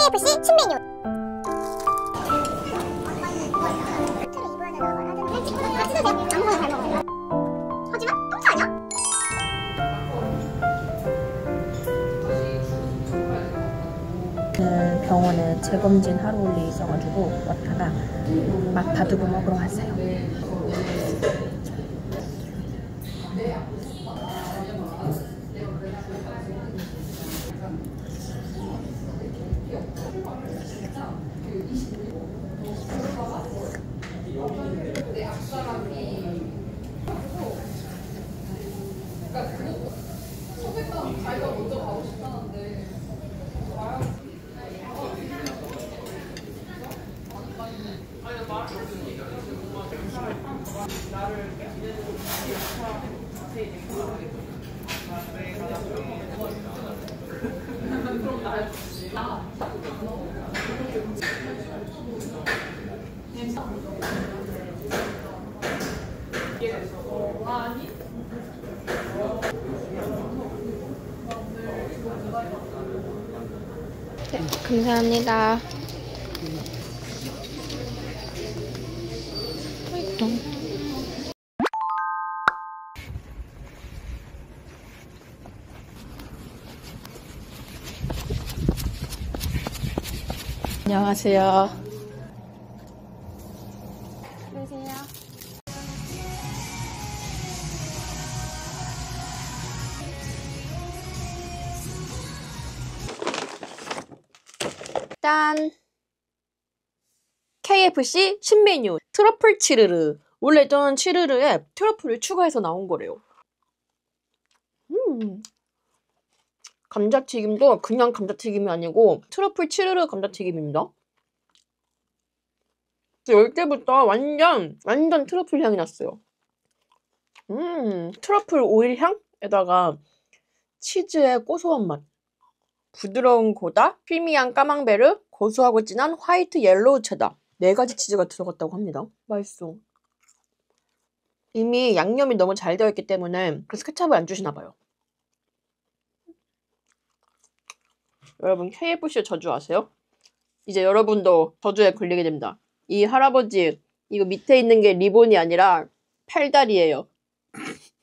KFC 신메뉴. 하지만 통짜 아니야? 병원에 재검진 하러 올 일이 있어가지고 왔다가 맛다두고 먹으러 왔어요. 네, 감사합니다. 안녕하세요. 안녕하세요. 짠! KFC 신메뉴 트러플 치르르. 원래 있던 치르르에 트러플을 추가해서 나온 거래요. 감자튀김도 그냥 감자튀김이 아니고 트러플 치르르 감자튀김입니다. 열 때부터 완전 트러플 향이 났어요. 트러플 오일 향에다가 치즈의 고소한 맛, 부드러운 고다, 크리미한 까망베르, 고소하고 진한 화이트 옐로우 체다. 4가지 치즈가 들어갔다고 합니다. 맛있어. 이미 양념이 너무 잘 되어 있기 때문에 그래서 케찹을 안 주시나 봐요. 여러분 KFC 저주 아세요? 이제 여러분도 저주에 걸리게 됩니다. 이 할아버지 이거 밑에 있는 게 리본이 아니라 팔다리예요.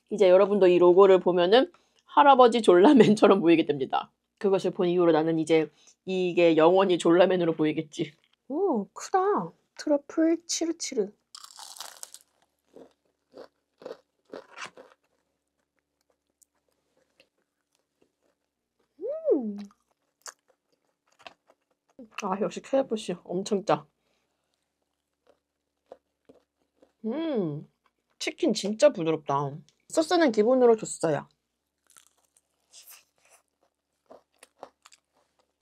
이제 여러분도 이 로고를 보면은 할아버지 졸라맨처럼 보이게 됩니다. 그것을 본 이후로 나는 이제 이게 영원히 졸라맨으로 보이겠지. 오, 크다. 트러플 치르치르. 아, 역시 KFC 엄청 짜. 치킨 진짜 부드럽다. 소스는 기본으로 줬어요.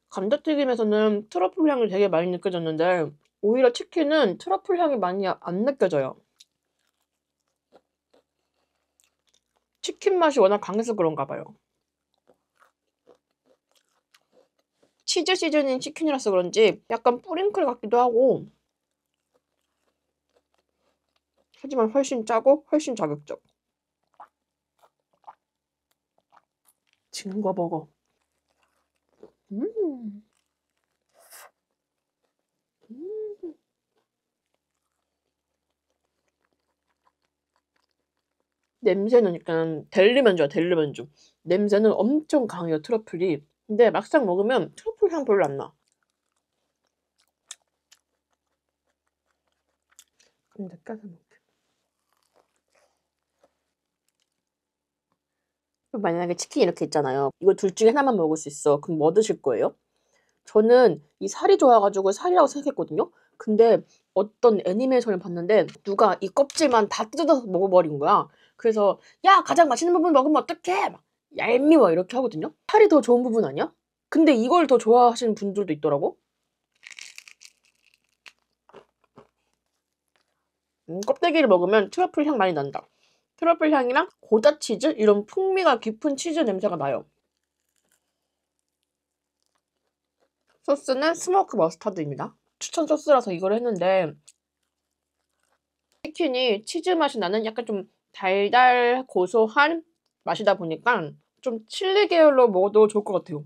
감자튀김에서는 트러플 향이 되게 많이 느껴졌는데 오히려 치킨은 트러플 향이 많이 안 느껴져요. 치킨 맛이 워낙 강해서 그런가 봐요. 치즈 시즈닝 치킨이라서 그런지 약간 뿌링클 같기도 하고, 하지만 훨씬 짜고 훨씬 자극적. 진거 버거. 냄새는 약간 델리면조야, 델리면조. 냄새는 엄청 강해요, 트러플이. 근데 막상 먹으면 트러플 향 별로 안 나. 근데 까서 먹게. 만약에 치킨 이렇게 있잖아요. 이거 둘 중에 하나만 먹을 수 있어. 그럼 뭐 드실 거예요? 저는 이 살이 좋아가지고 살이라고 생각했거든요. 근데 어떤 애니메이션을 봤는데 누가 이 껍질만 다 뜯어서 먹어버린 거야. 그래서 야, 가장 맛있는 부분 먹으면 어떡해? 막 얄미워 이렇게 하거든요. 살이 더 좋은 부분 아니야? 근데 이걸 더 좋아하시는 분들도 있더라고. 껍데기를 먹으면 트러플 향 많이 난다. 트러플 향이랑 고다 치즈? 이런 풍미가 깊은 치즈 냄새가 나요. 소스는 스모크 머스타드입니다. 추천 소스라서 이걸 했는데 치킨이 치즈 맛이 나는 약간 좀 달달 고소한 맛이다 보니까 좀 칠리 계열로 먹어도 좋을 것 같아요.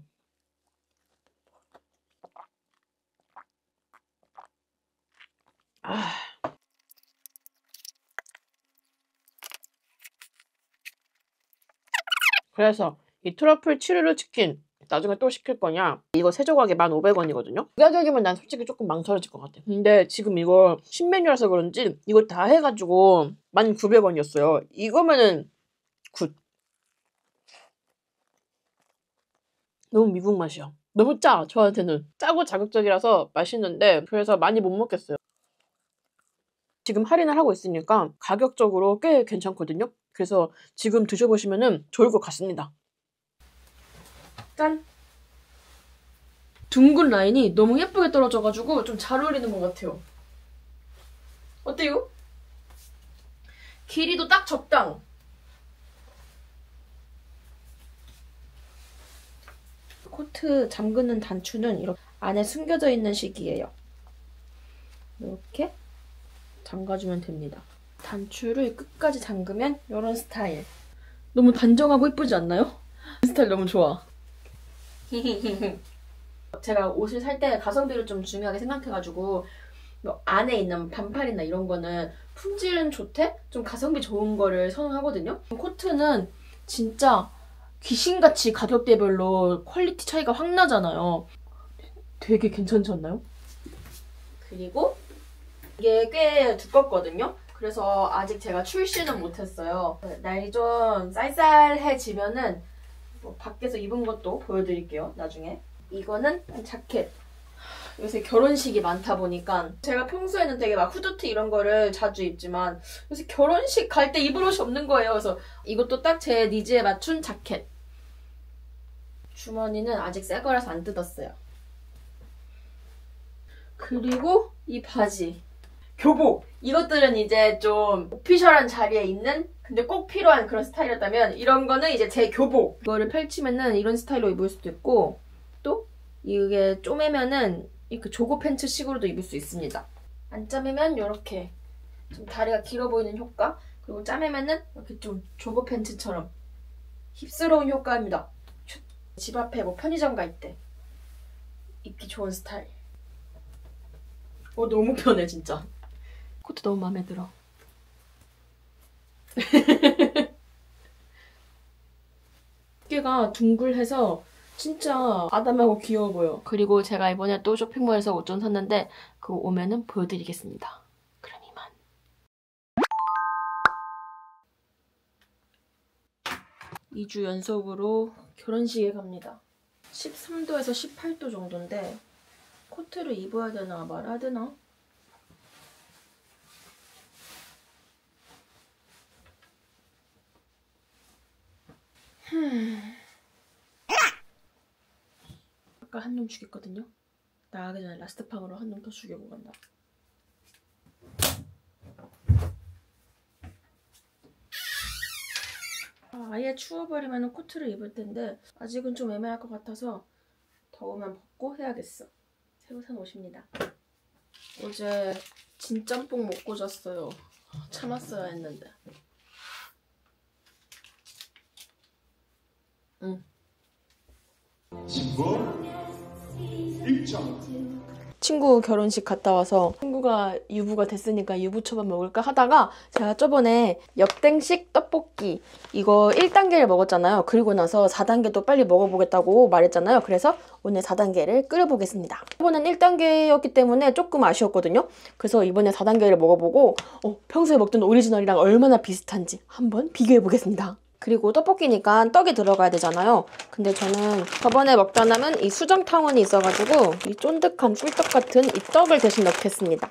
아. 그래서 이 트러플 치르르 치킨 나중에 또 시킬 거냐? 이거 세 조각에 1,500원이거든요? 그 가격이면 난 솔직히 조금 망설여질 것 같아. 근데 지금 이거 신메뉴라서 그런지 이거 다 해가지고 1,900원이었어요. 이거면은 굿. 너무 미국 맛이야. 너무 짜, 저한테는. 짜고 자극적이라서 맛있는데 그래서 많이 못 먹겠어요. 지금 할인을 하고 있으니까 가격적으로 꽤 괜찮거든요? 그래서 지금 드셔보시면 좋을 것 같습니다. 짠! 둥근 라인이 너무 예쁘게 떨어져가지고 좀 잘 어울리는 것 같아요. 어때요? 길이도 딱 적당. 코트 잠그는 단추는 이렇게 안에 숨겨져 있는 식이에요. 이렇게 잠가주면 됩니다. 단추를 끝까지 잠그면 이런 스타일. 너무 단정하고 예쁘지 않나요? 스타일 너무 좋아. 제가 옷을 살 때 가성비를 좀 중요하게 생각해가지고 뭐 안에 있는 반팔이나 이런 거는 품질은 좋대? 좀 가성비 좋은 거를 선호하거든요. 코트는 진짜 귀신같이 가격대별로 퀄리티 차이가 확 나잖아요. 되게 괜찮지 않나요? 그리고 이게 꽤 두껍거든요. 그래서 아직 제가 출시는 못했어요. 날이 좀 쌀쌀해지면은 뭐 밖에서 입은 것도 보여드릴게요, 나중에. 이거는 자켓. 요새 결혼식이 많다 보니까 제가 평소에는 되게 막 후드티 이런 거를 자주 입지만 요새 결혼식 갈 때 입을 옷이 없는 거예요. 그래서 이것도 딱 제 니즈에 맞춘 자켓. 주머니는 아직 새 거라서 안 뜯었어요. 그리고 이 바지. 교복. 이것들은 이제 좀 오피셜한 자리에 있는 근데 꼭 필요한 그런 스타일이었다면 이런 거는 이제 제 교복. 이거를 펼치면은 이런 스타일로 입을 수도 있고 또 이게 쪼매면은 이렇게 조거 팬츠 식으로도 입을 수 있습니다. 안 짜매면 이렇게 좀 다리가 길어 보이는 효과. 그리고 짜매면은 이렇게 좀 조거 팬츠처럼 힙스러운 효과입니다. 집 앞에 뭐 편의점 갈 때 입기 좋은 스타일. 너무 편해 진짜. 코트 너무 마음에 들어. 어깨가 둥글해서 진짜 아담하고 귀여워 보여. 그리고 제가 이번에 또 쇼핑몰에서 옷 좀 샀는데 그거 오면은 보여드리겠습니다. 그럼 이만. 2주 연속으로 결혼식에 갑니다. 13도에서 18도 정도인데 코트를 입어야 되나 말아야 되나? 아까 한 놈 죽였거든요? 나가기 전에 라스트팡으로 한 놈 더 죽여고 간다. 아예 추워버리면 코트를 입을 텐데 아직은 좀 애매할 것 같아서 더우면 벗고 해야겠어. 새로 산 옷입니다. 어제 진짬뽕 먹고 잤어요. 참았어야 했는데. 응. 친구 결혼식 갔다 와서 친구가 유부가 됐으니까 유부초밥 먹을까 하다가 제가 저번에 엽땡식 떡볶이 이거 1단계를 먹었잖아요. 그리고 나서 4단계도 빨리 먹어보겠다고 말했잖아요. 그래서 오늘 4단계를 끓여보겠습니다. 이번엔 1단계였기 때문에 조금 아쉬웠거든요. 그래서 이번에 4단계를 먹어보고 평소에 먹던 오리지널이랑 얼마나 비슷한지 한번 비교해보겠습니다. 그리고 떡볶이니까 떡이 들어가야 되잖아요. 근데 저는 저번에 먹다 남은 이 수정탕원이 있어가지고 이 쫀득한 꿀떡 같은 이 떡을 대신 넣겠습니다.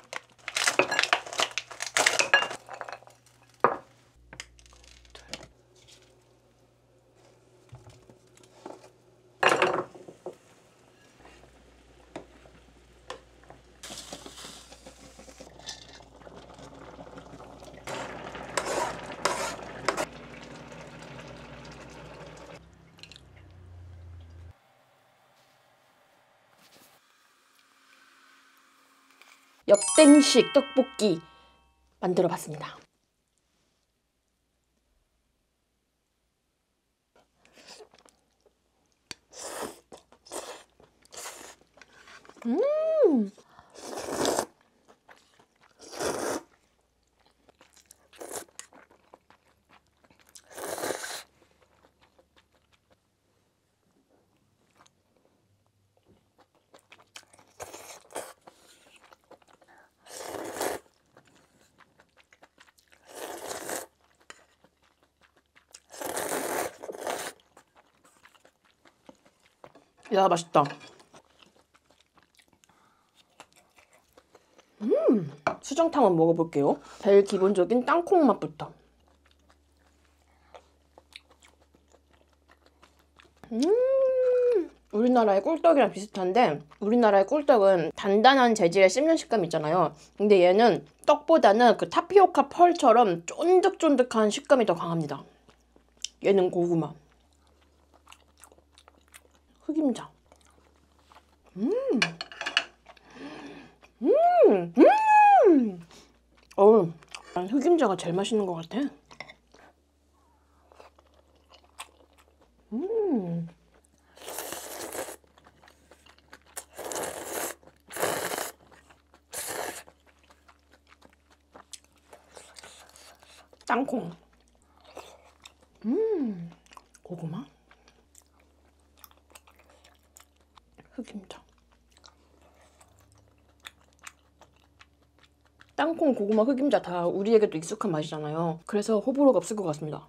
엽땡식 떡볶이 만들어봤습니다. 야, 맛있다. 수정탕은 먹어볼게요. 제일 기본적인 땅콩 맛부터. 우리나라의 꿀떡이랑 비슷한데 우리나라의 꿀떡은 단단한 재질의 씹는 식감 있잖아요. 근데 얘는 떡보다는 그 타피오카 펄처럼 쫀득쫀득한 식감이 더 강합니다. 얘는 고구마, 흑임자. 난 흑임자가 제일 맛있는 것 같아. 땅콩. 고구마. 흑임자. 땅콩, 고구마, 흑임자 다 우리에게도 익숙한 맛이잖아요. 그래서 호불호가 없을 것 같습니다.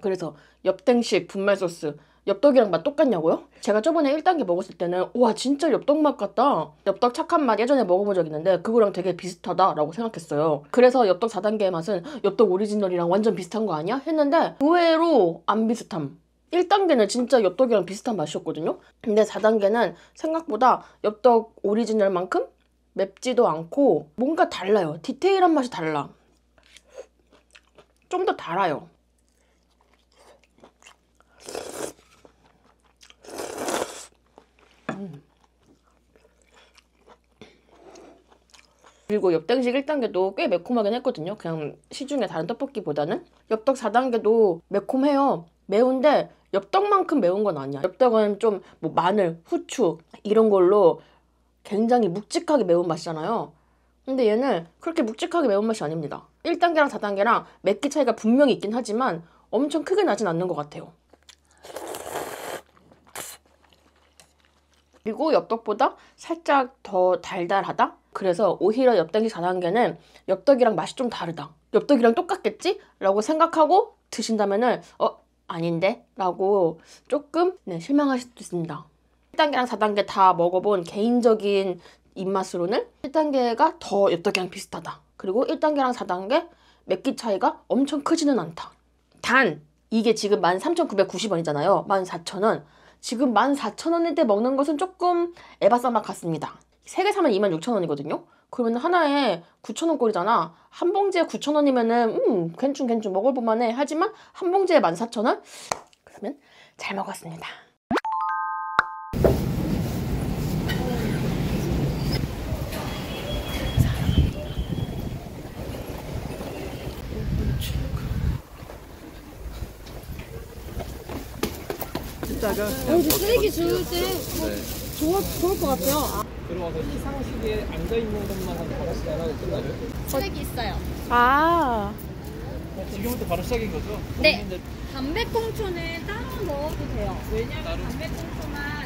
그래서 엽땡식 분말 소스. 엽떡이랑 맛 똑같냐고요? 제가 저번에 1단계 먹었을 때는 와 진짜 엽떡 맛 같다. 엽떡 착한 맛 예전에 먹어본 적 있는데 그거랑 되게 비슷하다라고 생각했어요. 그래서 엽떡 4단계의 맛은 엽떡 오리지널이랑 완전 비슷한 거 아니야? 했는데 의외로 안 비슷함. 1단계는 진짜 엽떡이랑 비슷한 맛이었거든요. 근데 4단계는 생각보다 엽떡 오리지널만큼 맵지도 않고 뭔가 달라요. 디테일한 맛이 달라. 좀 더 달아요. 그리고 엽떡식 1단계도 꽤 매콤하긴 했거든요. 그냥 시중에 다른 떡볶이보다는. 엽떡 4단계도 매콤해요. 매운데 엽떡만큼 매운 건 아니야. 엽떡은 좀 뭐 마늘, 후추 이런 걸로 굉장히 묵직하게 매운 맛이잖아요. 근데 얘는 그렇게 묵직하게 매운맛이 아닙니다. 1단계랑 4단계랑 맵기 차이가 분명히 있긴 하지만 엄청 크게 나진 않는 것 같아요. 그리고 엽떡보다 살짝 더 달달하다? 그래서 오히려 엽떡이 4단계는 엽떡이랑 맛이 좀 다르다. 엽떡이랑 똑같겠지? 라고 생각하고 드신다면은 아닌데? 라고 조금 실망하실 수도 있습니다. 1단계랑 4단계 다 먹어본 개인적인 입맛으로는 1단계가 더 엽떡이랑 비슷하다. 그리고 1단계랑 4단계 맵기 차이가 엄청 크지는 않다. 단 이게 지금 13,990원이잖아요. 14,000원. 지금 14,000원일 먹는 것은 조금 에바싸맛 같습니다. 3개 사면 26,000원이거든요. 그러면 하나에 9,000원 꼴이잖아. 한 봉지에 9,000원이면은 괜찮 먹어볼만해. 하지만 한 봉지에 14,000원? 그러면 잘 먹었습니다. 여기 쓰레기 주울 때 좋을 것 같아요. 들어와서 이 상식에 앉아있는 것만 한 5시 안 하고 끝나요? 쓰레기 있어요. 지금부터 바로 시작인 거죠? 네. 담배꽁초는 따로 넣어도 돼요. 왜냐면 담배꽁초만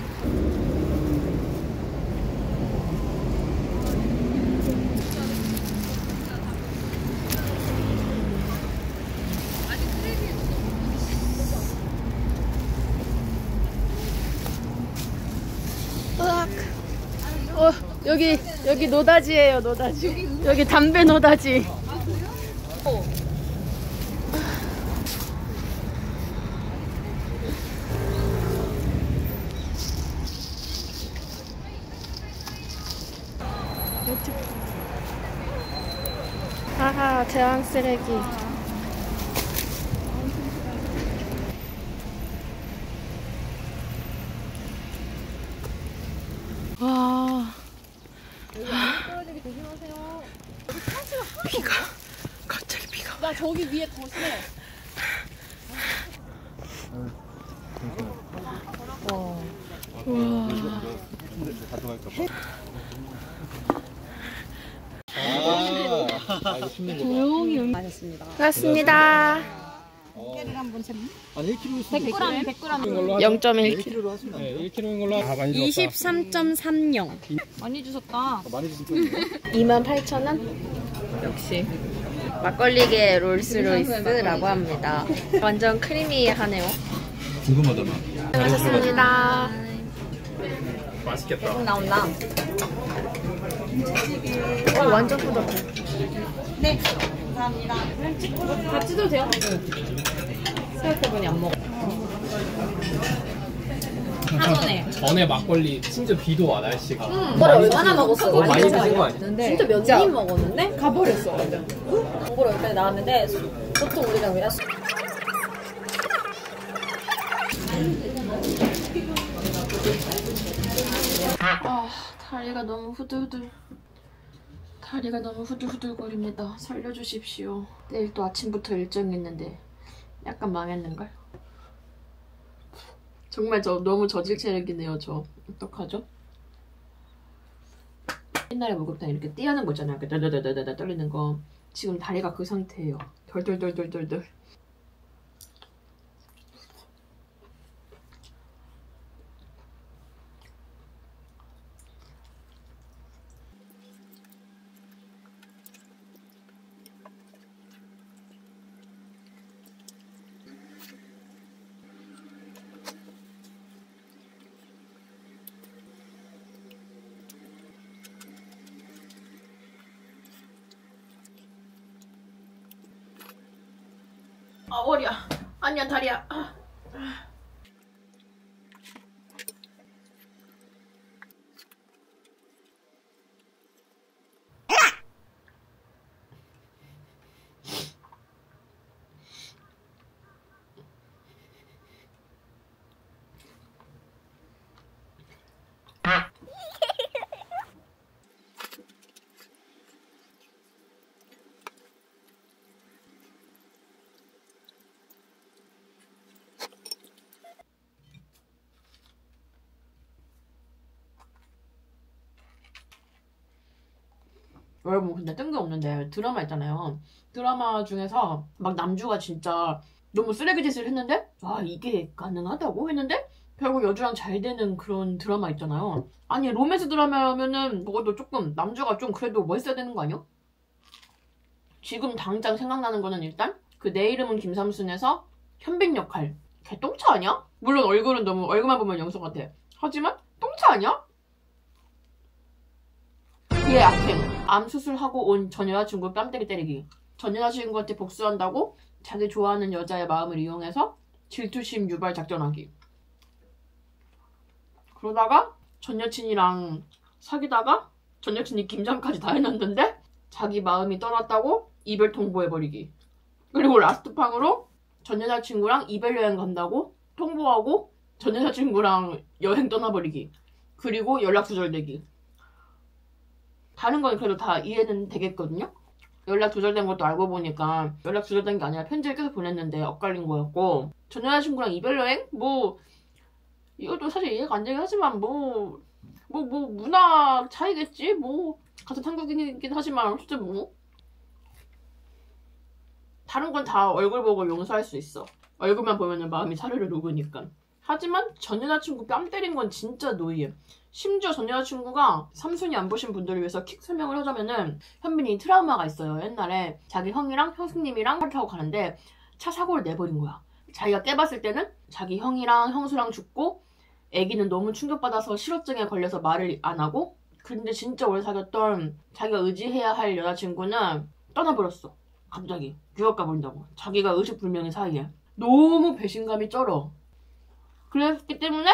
여기 노다지예요, 노다지. 여기 담배 노다지. 하하, 제왕 쓰레기. 와. 떨어지게 조심하세요. 비가 갑자기 비가. 나 저기 위에 더 심해. 이거 씹는 거 조용히 마셨습니다. 고맙습니다. 깨를 한번 재. 한 1kg 100g, 100g. 걸로 하죠. 0.1kg. 1kg로 하시면 네, 1kg인 걸로 아, 많이 줬다. 23.30. 많이 주셨다. 많이 주신 편이에요. 28,000원? 역시 막걸리계 롤스로이스라고 합니다. 완전 크리미하네요. 궁금하더만. 고맙습니다. 맛있겠다. 나온다. 완전 부드럽고. 네. 감사합니다. 같이 도 돼요? 생각해보니 안 먹어. 하전에. 전에 막걸리 심지어 비도 와 날씨가. 이걸 얼마나 먹었어? 많이 드신 거 아니야? 진짜 몇 입 먹었는데? 가버렸어. 완전. 공부를 여기까지 나왔는데 보통 우리가 왜 다리가 너무 후들후들. 다리가 너무 후들후들거립니다. 살려주십시오. 내일 또 아침부터 일정이 있는데 약간 망했는걸? 정말 저 너무 저질 체력이네요. 저 어떡하죠? 옛날에 목욕탕 이렇게 띠하는 거 있잖아요. 이렇게 덜덜덜덜 떨리는 거. 지금 다리가 그 상태예요. 덜덜덜덜덜덜. 아 머리야. 아니야 다리야. 여러분 근데 뜬금없는데 드라마 있잖아요. 드라마 중에서 막 남주가 진짜 너무 쓰레기 짓을 했는데 아 이게 가능하다고 했는데 결국 여주랑 잘 되는 그런 드라마 있잖아요. 아니 로맨스 드라마면은 그것도 조금 남주가 좀 그래도 멋있어야 되는 거 아니야? 지금 당장 생각나는 거는 일단 그 내 이름은 김삼순에서 현빈 역할. 걔 똥차 아니야? 물론 얼굴은 너무 얼굴만 보면 영석 같아. 하지만 똥차 아니야? 그의 악행. 암 수술하고 온 전 여자친구 뺨때기 때리기. 전 여자친구한테 복수한다고 자기 좋아하는 여자의 마음을 이용해서 질투심 유발 작전하기. 그러다가 전 여친이랑 사귀다가 전 여친이 김장까지 다 해놨는데 자기 마음이 떠났다고 이별 통보해버리기. 그리고 라스트 팡으로 전 여자친구랑 이별 여행 간다고 통보하고 전 여자친구랑 여행 떠나버리기. 그리고 연락 두절되기. 다른 건 그래도 다 이해는 되겠거든요? 연락 두절된 것도 알고 보니까 연락 두절된 게 아니라 편지를 계속 보냈는데 엇갈린 거였고 전 여자친구랑 이별 여행? 뭐 이것도 사실 이해가 안 되긴 하지만 뭐 문화 차이겠지? 뭐 같은 한국인이긴 하지만 어쨌든 뭐 다른 건 다 얼굴 보고 용서할 수 있어. 얼굴만 보면은 마음이 사르르 녹으니까. 하지만 전 여자친구 뺨 때린 건 진짜 노이해. 심지어 전 여자친구가 삼순이 안 보신 분들을 위해서 킥 설명을 하자면은 현빈이 트라우마가 있어요. 옛날에 자기 형이랑 형수님이랑 차를 타고 가는데 차 사고를 내버린 거야. 자기가 깨봤을 때는 자기 형이랑 형수랑 죽고 애기는 너무 충격받아서 실어증에 걸려서 말을 안 하고 근데 진짜 오래 사귀었던 자기가 의지해야 할 여자친구는 떠나버렸어. 갑자기 유학 가버린다고. 자기가 의식불명의 사이에. 너무 배신감이 쩔어. 그랬기 때문에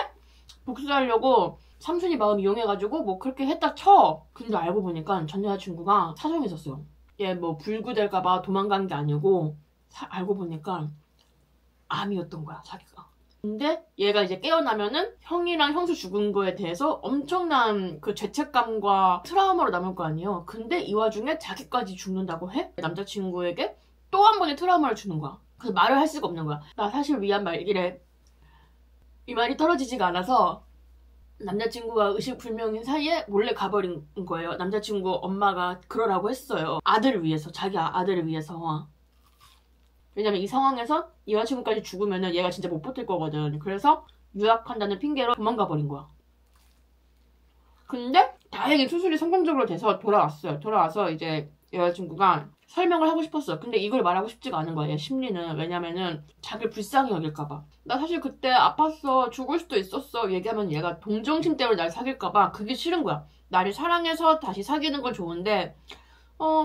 복수하려고 삼순이 마음 이용해가지고 뭐 그렇게 했다 쳐. 근데 알고 보니까 전 여자친구가 사정이 있었어요. 얘 뭐 불구될까봐 도망간 게 아니고 알고 보니까 암이었던 거야 자기가. 근데 얘가 이제 깨어나면은 형이랑 형수 죽은 거에 대해서 엄청난 그 죄책감과 트라우마로 남을 거 아니에요. 근데 이 와중에 자기까지 죽는다고 해? 남자친구에게 또 한 번의 트라우마를 주는 거야. 그래서 말을 할 수가 없는 거야. 나 사실 위안 말기래. 이 말이 떨어지지가 않아서 남자친구가 의식불명인 사이에 몰래 가버린 거예요. 남자친구 엄마가 그러라고 했어요. 아들을 위해서, 자기 아들을 위해서. 왜냐면 이 상황에서 이 여자친구까지 죽으면은 얘가 진짜 못 버틸 거거든. 그래서 유학한다는 핑계로 도망가 버린 거야. 근데 다행히 수술이 성공적으로 돼서 돌아왔어요. 돌아와서 이제 여자친구가 설명을 하고 싶었어. 근데 이걸 말하고 싶지가 않은 거야, 얘 심리는. 왜냐면은 자기를 불쌍히 여길까봐. 나 사실 그때 아팠어, 죽을 수도 있었어 얘기하면 얘가 동정심 때문에 날 사귈까봐 그게 싫은 거야. 나를 사랑해서 다시 사귀는 건 좋은데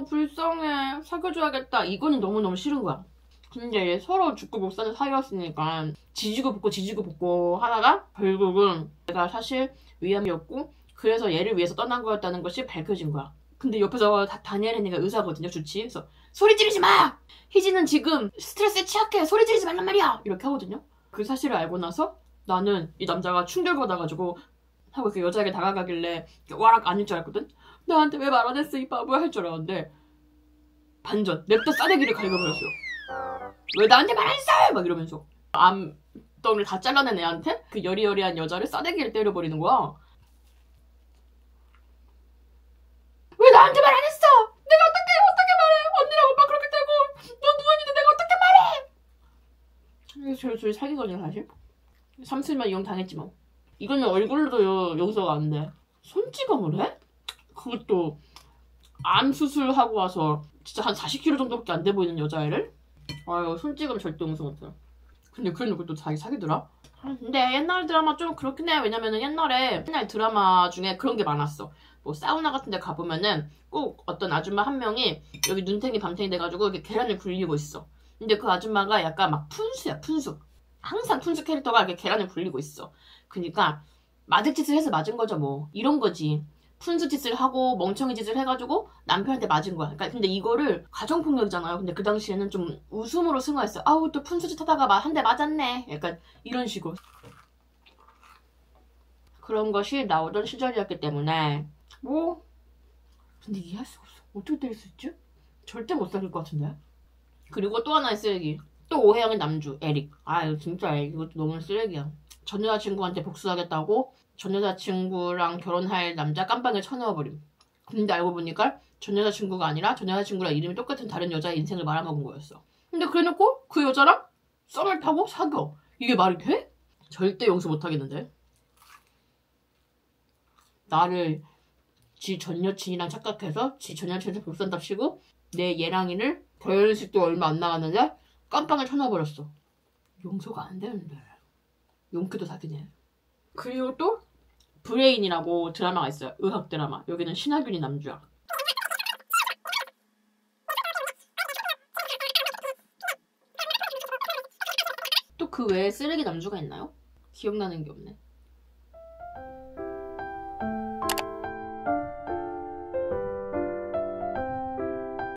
불쌍해, 사귀어줘야겠다, 이거는 너무너무 싫은 거야. 근데 서로 죽고 못 사는 사이였으니까 지지고 볶고 하다가 결국은 내가 사실 위암이었고 그래서 얘를 위해서 떠난 거였다는 것이 밝혀진 거야. 근데 옆에서 다니엘 헨리가 의사거든요, 주치. 그래서 소리 지르지 마! 희진은 지금 스트레스에 취약해, 소리 지르지 말란 말이야! 이렇게 하거든요. 그 사실을 알고 나서 나는 이 남자가 충격받아가지고 하고 그 여자에게 다가가길래 와락 아닐 줄 알았거든? 나한테 왜 말 안 했어, 이 바보야, 할 줄 알았는데 반전, 냅다 싸대기를 갈겨버렸어요. 왜 나한테 말 안 했어! 막 이러면서 암덩이를 다 잘라낸 애한테 그 여리여리한 여자를 싸대기를 때려버리는 거야. 왜 나한테 말 안 했어! 내가 어떻게 말해! 언니랑 오빠 그렇게 되고 너 누워있는데 내가 어떻게 말해! 저희 사귀거든요, 사실. 삼슬만 이용 당했지 뭐. 이거는 얼굴도 용서가 안 돼. 손찌검을 해? 그것도 암 수술하고 와서 진짜 한 40kg 정도밖에 안 돼 보이는 여자애를? 아유, 손찌검 절대 용서 못해. 근데 그래놓고 또 자기 사귀더라? 근데 옛날 드라마 좀 그렇긴 해. 왜냐면은 옛날 드라마 중에 그런 게 많았어. 뭐 사우나 같은 데 가보면은 꼭 어떤 아줌마 한 명이 여기 눈탱이 밤탱이 돼가지고 이렇게 계란을 굴리고 있어. 근데 그 아줌마가 약간 막 푼수야, 푼수. 항상 푼수 캐릭터가 이렇게 계란을 굴리고 있어. 그니까 맞을 짓을 해서 맞은 거죠, 뭐. 이런 거지. 푼수 짓을 하고 멍청이 짓을 해가지고 남편한테 맞은 거야. 그러니까 근데 이거를 가정폭력이잖아요. 근데 그 당시에는 좀 웃음으로 승화했어요. 아우, 또 푼수 짓 하다가 한 대 맞았네. 약간 이런 식으로. 그런 것이 나오던 시절이었기 때문에 뭐 근데 이해할 수가 없어. 어떻게 때릴 수 있지? 절대 못 사귈 것 같은데. 그리고 또 하나의 쓰레기. 또 오해영의 남주 에릭. 아유, 진짜 에릭 이것도 너무 쓰레기야. 전 여자친구한테 복수하겠다고 전 여자친구랑 결혼할 남자 깜빵에 쳐넣어버림. 근데 알고 보니까 전 여자친구가 아니라 전 여자친구랑 이름이 똑같은 다른 여자의 인생을 말아먹은 거였어. 근데 그래놓고 그 여자랑 썸을 타고 사겨. 이게 말이 돼? 절대 용서 못하겠는데. 나를 지 전 여친이랑 착각해서 지 전 여친한테 복수한답시고 내 얘랑이를 결혼식도 얼마 안 나갔는데 깜빵에 쳐넣어버렸어. 용서가 안 되는데. 용기도 사기네. 그리고 또 브레인이라고 드라마가 있어요. 의학 드라마. 여기는 신하균이 남주야. 또 그 외에 쓰레기 남주가 있나요? 기억나는 게 없네.